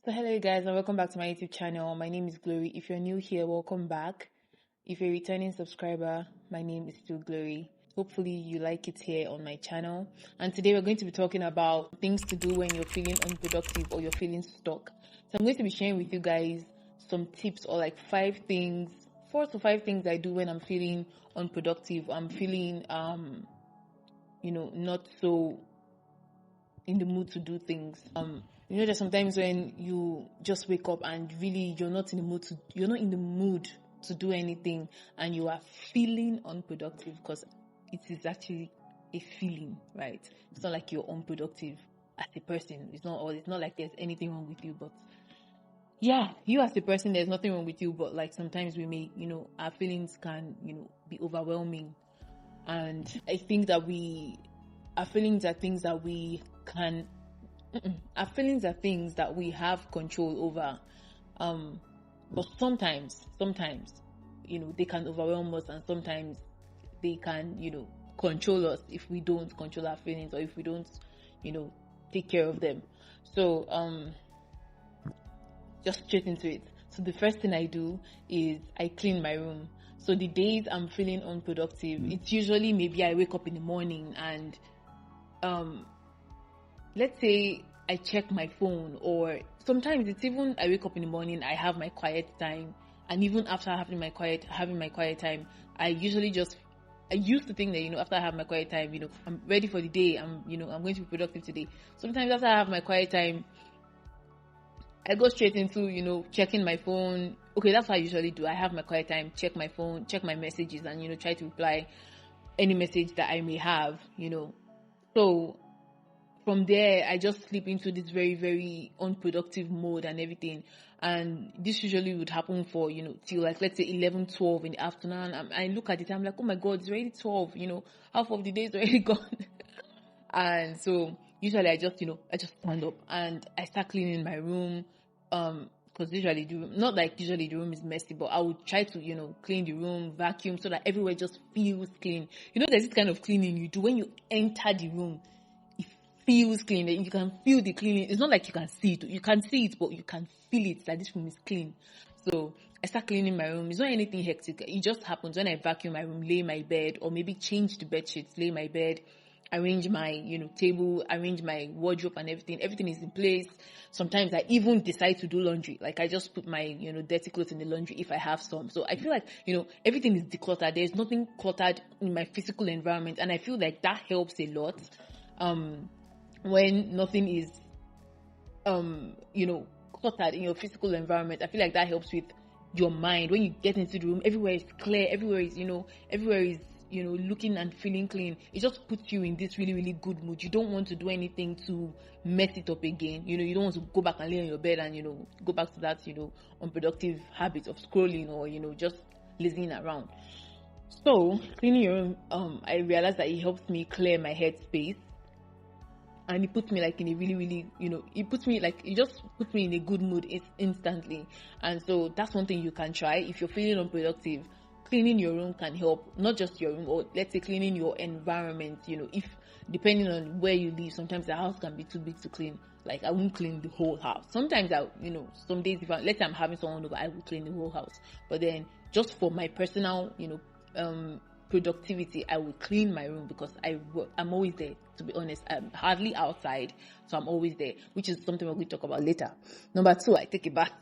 So hello you guys and welcome back to my YouTube channel. My name is Glory. If you're new here, welcome back. If you're a returning subscriber, my name is still Glory. Hopefully you like it here on my channel. And today we're going to be talking about things to do when you're feeling unproductive or you're feeling stuck. So I'm going to be sharing with you guys some tips or like 4 to 5 things I do when I'm feeling unproductive. I'm feeling not so in the mood to do things. There's sometimes when you just wake up and really you're not in the mood to do anything and you are feeling unproductive, because it is actually a feeling, right? It's not like you're unproductive as a person. It's not like there's anything wrong with you, but yeah, you as a person, there's nothing wrong with you, but like sometimes we may, our feelings can, be overwhelming. And I think that our feelings are things that we can our feelings are things that we have control over, but sometimes they can overwhelm us, and sometimes they can control us if we don't control our feelings or if we don't take care of them. So just straight into it. So the first thing I do is I clean my room. So the days I'm feeling unproductive, it's usually maybe I wake up in the morning and let's say I check my phone, or sometimes it's even I wake up in the morning, I have my quiet time, and even after having my quiet time, I used to think that after I have my quiet time, I'm ready for the day, I'm going to be productive today. Sometimes after I have my quiet time, I go straight into checking my phone. Okay, that's what I usually do. I have my quiet time, check my phone, check my messages, and try to reply any message that I may have. So from there, I just slip into this very, very unproductive mode and everything. And this usually would happen for, till like, let's say 11, 12 in the afternoon. I look at it, I'm like, oh my God, it's already 12, half of the day is already gone. And so usually I just stand up and I start cleaning my room. Because usually the room is messy, but I would try to, clean the room, vacuum, so that everywhere just feels clean. There's this kind of cleaning you do when you enter the room. Feels clean. You can feel the cleaning. It's not like you can see it. You can see it, but you can feel it that this room is clean. So I start cleaning my room. It's not anything hectic. It just happens when I vacuum my room, lay my bed, or maybe change the bed sheets, lay my bed, arrange my table, arrange my wardrobe and everything. Everything is in place. Sometimes I even decide to do laundry. Like I just put my dirty clothes in the laundry if I have some. So I feel like everything is decluttered. There's nothing cluttered in my physical environment, and I feel like that helps a lot. When nothing is cluttered in your physical environment, I feel like that helps with your mind. When you get into the room, everywhere is clear, everywhere is looking and feeling clean. It just puts you in this really, really good mood. You don't want to do anything to mess it up again. You don't want to go back and lay on your bed and go back to that unproductive habit of scrolling or just lazing around. So cleaning your room, I realized that it helps me clear my head space. And it puts me like in a really, really, it just puts me in a good mood instantly. And so that's one thing you can try. If you're feeling unproductive, cleaning your room can help. Not just your room, or let's say cleaning your environment. If depending on where you live, sometimes the house can be too big to clean. Like I won't clean the whole house. Sometimes some days let's say I'm having someone over, I will clean the whole house. But then just for my personal, productivity, I will clean my room because I'm always there. To be honest, I'm hardly outside, so I'm always there, which is something we're going to talk about later. Number 2, I take a bath.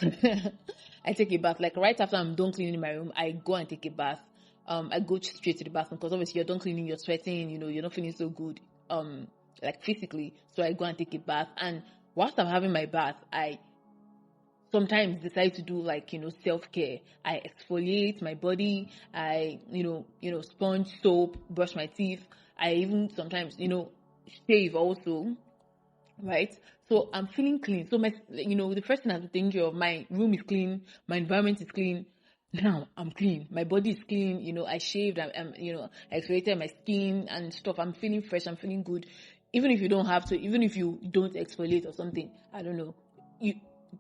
I take a bath. Like right after I'm done cleaning my room, I go and take a bath. I go straight to the bathroom because obviously you're done cleaning, you're sweating, you're not feeling so good, like physically. So I go and take a bath, and whilst I'm having my bath, I sometimes decide to do like self-care. I exfoliate my body. I sponge, soap, brush my teeth. I even sometimes shave also, right? So I'm feeling clean. So my the first thing I have to think of, my room is clean, my environment is clean. Now I'm clean, my body is clean. I shaved, I exfoliated my skin and stuff. I'm feeling fresh, I'm feeling good. Even if you don't exfoliate or something, I don't know,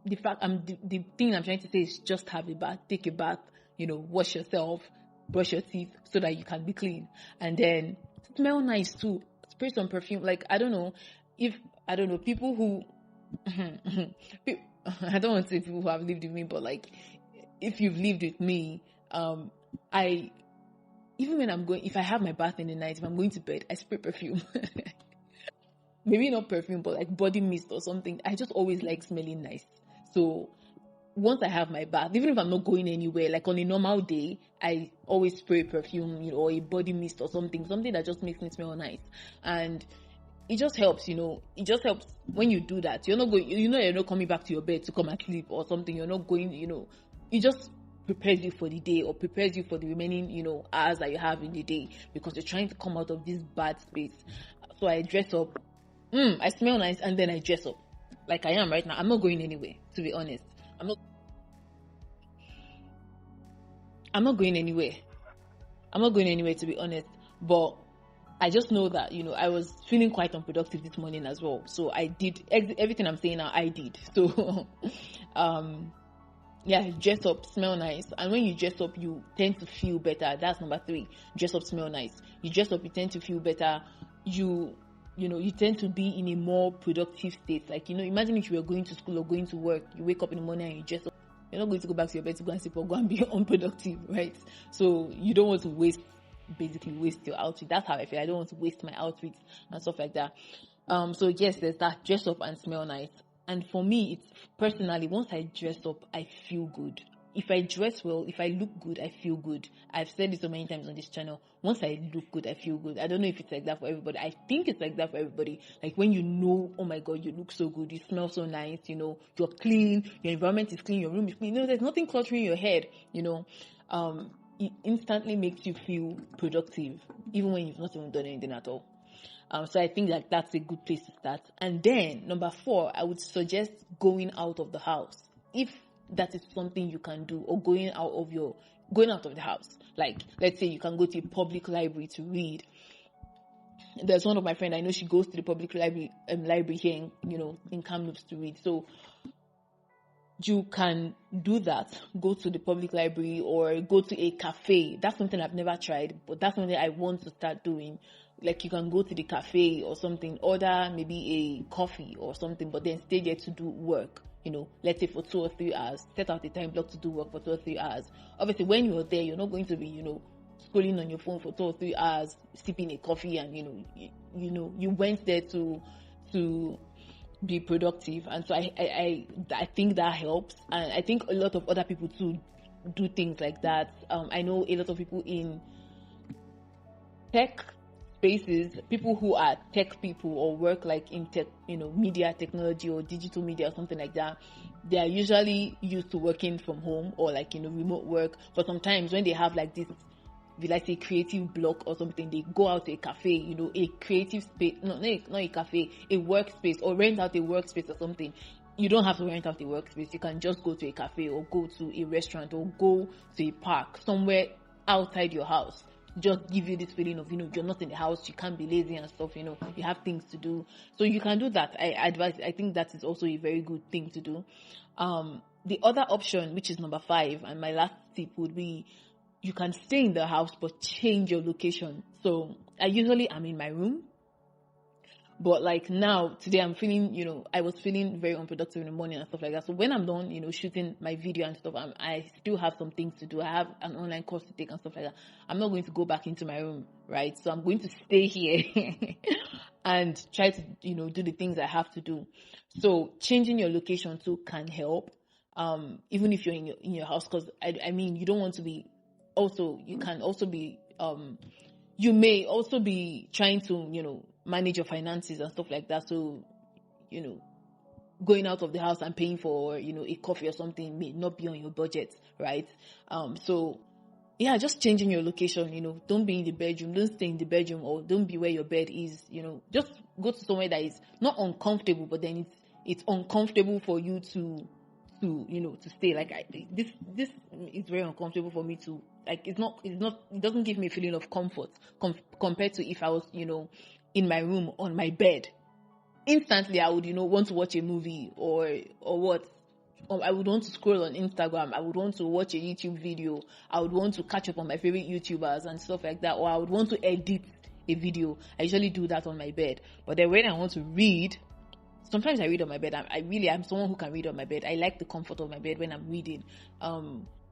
the thing I'm trying to say is just have a bath, take a bath, wash yourself, brush your teeth so that you can be clean, and then smell nice too. Spray some perfume. Like I don't know people who I don't want to say people who have lived with me, but like, if you've lived with me, I, even when I'm going, if I have my bath in the night, if I'm going to bed, I spray perfume. Maybe not perfume, but like body mist or something. I just always like smelling nice. So once I have my bath, even if I'm not going anywhere, like on a normal day, I always spray perfume, or a body mist or something that just makes me smell nice. And it just helps, it just helps when you do that. You're not going, you're not coming back to your bed to come and sleep or something. You're not going, it just prepares you for the day, or prepares you for the remaining, hours that you have in the day, because you're trying to come out of this bad space. So I dress up, I smell nice, and then I dress up like I am right now. I'm not going anywhere, to be honest. I'm not going anywhere. I'm not going anywhere, to be honest. But I just know that, I was feeling quite unproductive this morning as well. So I did everything I'm saying now, I did. So, yeah, dress up, smell nice. And when you dress up, you tend to feel better. That's number 3. Dress up, smell nice. You dress up, you tend to feel better. You tend to be in a more productive state. Like, imagine if you were going to school or going to work, you wake up in the morning and you dress up. You're not going to go back to your bed to go and sleep or go and be unproductive, right? So you don't want to waste your outfit. That's how I feel. I don't want to waste my outfits and stuff like that. So yes, there's that. Dress up and smell nice. And for me, it's personally, once I dress up, I feel good. If I dress well, if I look good, I feel good. I've said it so many times on this channel. Once I look good, I feel good. I don't know if it's like that for everybody. I think it's like that for everybody. Like when oh my God, you look so good, you smell so nice, you're clean, your environment is clean, your room is clean. There's nothing cluttering your head, it instantly makes you feel productive, even when you've not even done anything at all. So I think that that's a good place to start. And then number 4, I would suggest going out of the house. If that is something you can do, or going out of the house. Like, let's say you can go to a public library to read. There's one of my friends, I know she goes to the public library here in Kamloops to read. So you can do that. Go to the public library or go to a cafe. That's something I've never tried, but that's something I want to start doing. Like, you can go to the cafe or something, order maybe a coffee or something, but then stay there to do work. Let's say for 2 or 3 hours, set out a time block to do work for 2 or 3 hours. Obviously, when you're there, you're not going to be, scrolling on your phone for 2 or 3 hours, sipping a coffee, and you went there to be productive. And so I think that helps, and I think a lot of other people too do things like that. I know a lot of people in tech spaces, people who are tech people or work like in tech, media, technology, or digital media or something like that. They are usually used to working from home or like, remote work. But sometimes when they have like this, like a creative block or something, they go out to a cafe, a creative space, not a cafe, a workspace, or rent out a workspace or something. You don't have to rent out a workspace. You can just go to a cafe or go to a restaurant or go to a park somewhere outside your house. Just give you this feeling of, you're not in the house, you can't be lazy and stuff, you have things to do. So you can do that. I think that is also a very good thing to do. The other option, which is number 5, and my last tip would be, you can stay in the house, but change your location. So I usually am in my room. But like now, today I'm feeling, I was feeling very unproductive in the morning and stuff like that. So when I'm done, shooting my video and stuff, I still have some things to do. I have an online course to take and stuff like that. I'm not going to go back into my room, right? So I'm going to stay here and try to, do the things I have to do. So changing your location too can help, even if you're in your house, because I mean, you don't want to be. Also, you can also be, you may also be trying to, manage your finances and stuff like that. So, going out of the house and paying for, a coffee or something may not be on your budget, right? So yeah, just changing your location, don't be in the bedroom, don't stay in the bedroom, or don't be where your bed is, just go to somewhere that is not uncomfortable, but then it's uncomfortable for you to stay. Like this is very uncomfortable for me to, like, it doesn't give me a feeling of comfort compared to if I was, in my room on my bed. Instantly I would, want to watch a movie or what, or I would want to scroll on Instagram, I would want to watch a YouTube video, I would want to catch up on my favorite YouTubers and stuff like that, or I would want to edit a video. I usually do that on my bed. But then when I want to read, sometimes I read on my bed. I'm someone who can read on my bed. I like the comfort of my bed when I'm reading.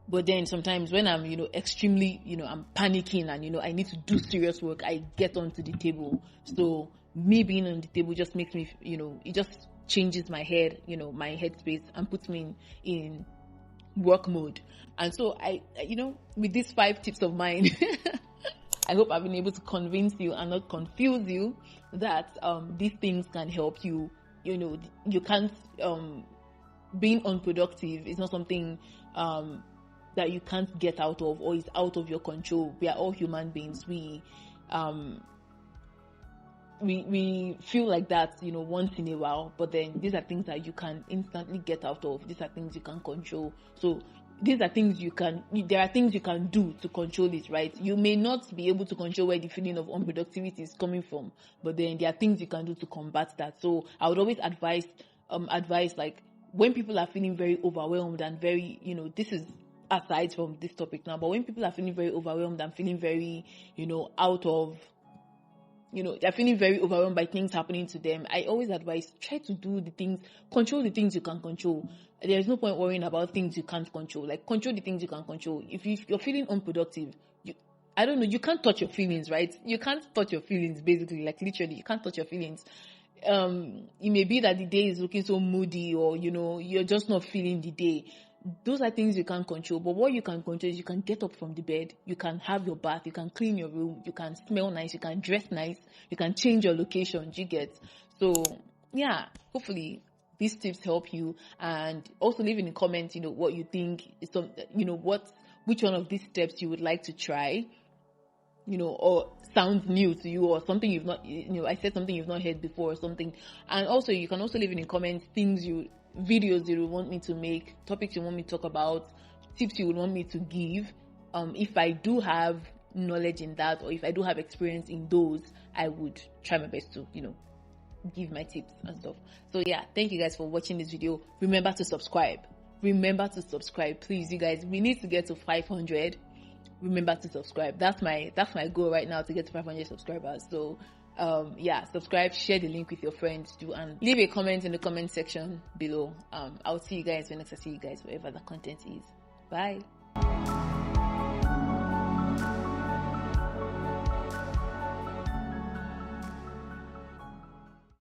But then sometimes when I'm, extremely, I'm panicking and, I need to do serious work, I get onto the table. So me being on the table just makes me, it just changes my head, my headspace, and puts me in work mode. And so I with these 5 tips of mine, I hope I've been able to convince you and not confuse you that these things can help you. You can't, being unproductive is not something that you can't get out of or is out of your control. We are all human beings. We feel like that, once in a while, but then these are things that you can instantly get out of. These are things you can control. So these are things there are things you can do to control it, right? You may not be able to control where the feeling of unproductivity is coming from, but then there are things you can do to combat that. So I would always advise like when people are feeling very overwhelmed and very, this is aside from this topic now, but when people are feeling very overwhelmed and feeling very, out of, they're feeling very overwhelmed by things happening to them, I always advise, try to control the things you can control. There's no point worrying about things you can't control. Like, control the things you can control. If you're feeling unproductive, you can't touch your feelings, right? You can't touch your feelings, basically, like literally, you can't touch your feelings. It may be that the day is looking so moody, or, you're just not feeling the day. Those are things you can't control. But what you can control is you can get up from the bed, you can have your bath, you can clean your room, you can smell nice, you can dress nice, you can change your location, you get. So yeah, hopefully these tips help you. And also leave in the comments, what you think is which one of these steps you would like to try, or sounds new to you, or something you've not, I said something you've not heard before or something. And also you can also leave in the comments videos you would want me to make, topics you want me to talk about, tips you would want me to give. If I do have knowledge in that, or if I do have experience in those, I would try my best to, give my tips and stuff. So yeah, thank you guys for watching this video. Remember to subscribe, please, you guys. We need to get to 500. Remember to subscribe. That's my goal right now, to get to 500 subscribers. So subscribe, share the link with your friends too, and leave a comment in the comment section below. I'll see you guys when I see you guys, wherever the content is. Bye.